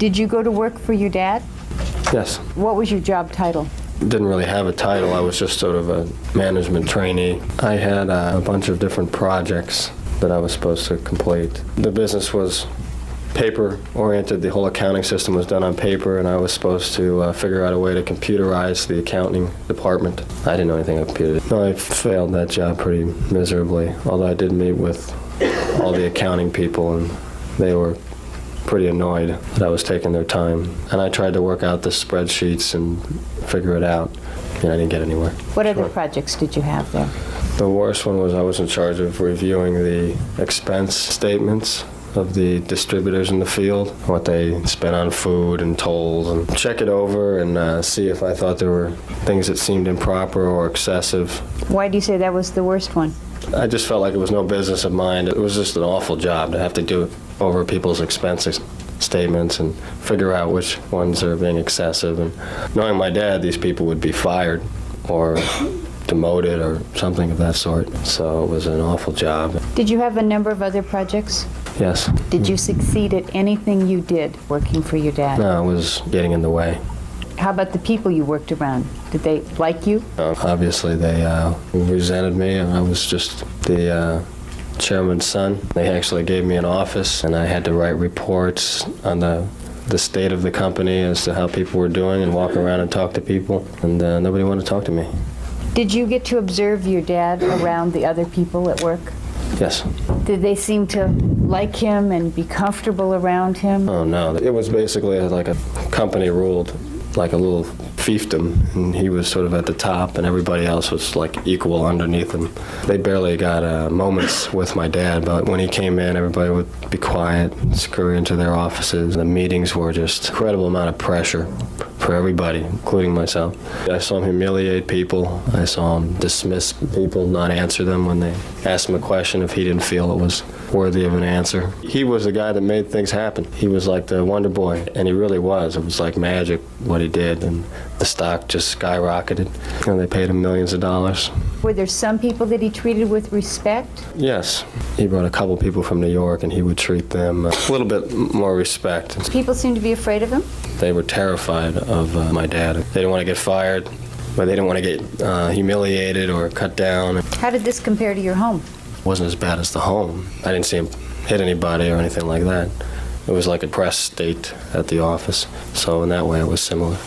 Did you go to work for your dad? Yes. What was your job title? Didn't really have a title. I was just sort of a management trainee. I had a bunch of different projects that I was supposed to complete. The business was paper-oriented. The whole accounting system was done on paper, and I was supposed to figure out a way to computerize the accounting department. I didn't know anything about computers. No, I failed that job pretty miserably, although I did meet with all the accounting people, and they were pretty annoyed that I was taking their time. And I tried to work out the spreadsheets and figure it out, and I didn't get anywhere. What other projects did you have there? The worst one was I was in charge of reviewing the expense statements of the distributors in the field, what they spent on food and tolls, and check it over and see if I thought there were things that seemed improper or excessive. Why do you say that was the worst one? I just felt like it was no business of mine. It was just an awful job to have to do over people's expenses statements and figure out which ones are being excessive. And knowing my dad, these people would be fired or demoted or something of that sort. So it was an awful job. Did you have a number of other projects? Yes. Did you succeed at anything you did working for your dad? No, it was getting in the way. How about the people you worked around? Did they like you? Obviously, they resented me. I was just the chairman's son. They actually gave me an office, and I had to write reports on the state of the company as to how people were doing and walk around and talk to people, and nobody wanted to talk to me. Did you get to observe your dad around the other people at work? Yes. Did they seem to like him and be comfortable around him? Oh, no. It was basically like a company ruled, like a little fiefdom, and he was sort of at the top, and everybody else was like equal underneath him. They barely got moments with my dad, but when he came in, everybody would be quiet, scurry into their offices. The meetings were just incredible amount of pressure for everybody, including myself. I saw him humiliate people. I saw him dismiss people, not answer them when they asked him a question if he didn't feel it was worthy of an answer. He was the guy that made things happen. He was like the wonder boy, and he really was. It was like magic what he did, and the stock just skyrocketed. And they paid him millions of dollars. Were there some people that he treated with respect? Yes. He brought a couple people from New York, and he would treat them a little bit more respect. People seemed to be afraid of him? They were terrified of my dad. They didn't want to get fired, but they didn't want to get humiliated or cut down. How did this compare to your home? It wasn't as bad as the home. I didn't see him hit anybody or anything like that. It was like a press state at the office, so in that way it was similar.